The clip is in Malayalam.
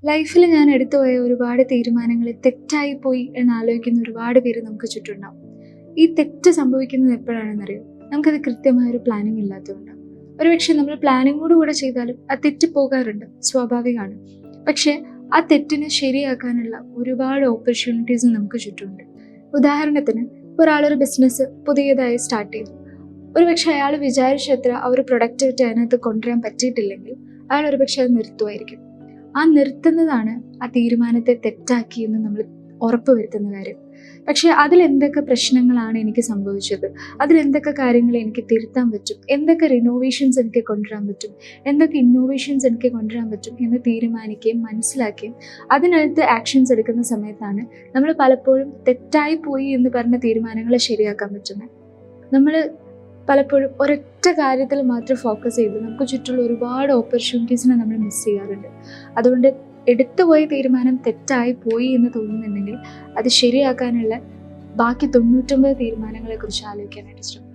ലൈഫിൽ ഞാൻ എടുത്തുപോയ ഒരുപാട് തീരുമാനങ്ങൾ തെറ്റായി പോയി എന്നാലോചിക്കുന്ന ഒരുപാട് പേര് നമുക്ക് ചുറ്റുണ്ടാവും. ഈ തെറ്റ് സംഭവിക്കുന്നത് എപ്പോഴാണെന്നറിയോ? നമുക്കത് കൃത്യമായൊരു പ്ലാനിങ് ഇല്ലാത്തതുകൊണ്ടാണ്. ഒരുപക്ഷെ നമ്മൾ പ്ലാനിങ്ങോടുകൂടെ ചെയ്താലും ആ തെറ്റ് പോകാറുണ്ട്, സ്വാഭാവികമാണ്. പക്ഷേ ആ തെറ്റിനെ ശരിയാക്കാനുള്ള ഒരുപാട് ഓപ്പർച്യൂണിറ്റീസ് നമുക്ക് ചുറ്റുമുണ്ട്. ഉദാഹരണത്തിന്, ഒരാളൊരു ബിസിനസ് പുതിയതായി സ്റ്റാർട്ട് ചെയ്തു. ഒരുപക്ഷെ അയാൾ വിചാരിച്ചത്ര ആ ഒരു പ്രൊഡക്ടിവിറ്റി അതിനകത്ത് കൊണ്ടുവരാൻ പറ്റിയിട്ടില്ലെങ്കിൽ അയാൾ ഒരുപക്ഷെ അത് നിർത്തുമായിരിക്കും. ആ നിർത്തുന്നതാണ് ആ തീരുമാനത്തെ തെറ്റാക്കി എന്ന് നമ്മൾ ഉറപ്പ് വരുത്തുന്ന കാര്യം. പക്ഷേ അതിലെന്തൊക്കെ പ്രശ്നങ്ങളാണ് എനിക്ക് സംഭവിച്ചത്, അതിലെന്തൊക്കെ കാര്യങ്ങൾ എനിക്ക് തിരുത്താൻ പറ്റും, എന്തൊക്കെ റിനോവേഷൻസ് എനിക്ക് കൊണ്ടുവരാൻ പറ്റും, എന്തൊക്കെ ഇന്നോവേഷൻസ് എനിക്ക് കൊണ്ടുവരാൻ പറ്റും എന്ന് തീരുമാനിക്കുകയും മനസ്സിലാക്കുകയും അതിനകത്ത് ആക്ഷൻസ് എടുക്കുന്ന സമയത്താണ് നമ്മൾ പലപ്പോഴും തെറ്റായി പോയി എന്ന് പറഞ്ഞ തീരുമാനങ്ങളെ ശരിയാക്കാൻ പറ്റുന്നത്. നമ്മൾ പലപ്പോഴും ഒരൊറ്റ കാര്യത്തിൽ മാത്രം ഫോക്കസ് ചെയ്ത് നമുക്ക് ചുറ്റുള്ള ഒരുപാട് ഓപ്പർച്യൂണിറ്റീസിനെ നമ്മൾ മിസ് ചെയ്യാറുണ്ട്. അതുകൊണ്ട് എടുത്തുപോയ തീരുമാനം തെറ്റായി പോയി എന്ന് തോന്നുന്നുണ്ടെങ്കിൽ അത് ശരിയാക്കാനുള്ള ബാക്കി 99 തീരുമാനങ്ങളെക്കുറിച്ച് ആലോചിക്കാനായിട്ട് ശ്രമിക്കും.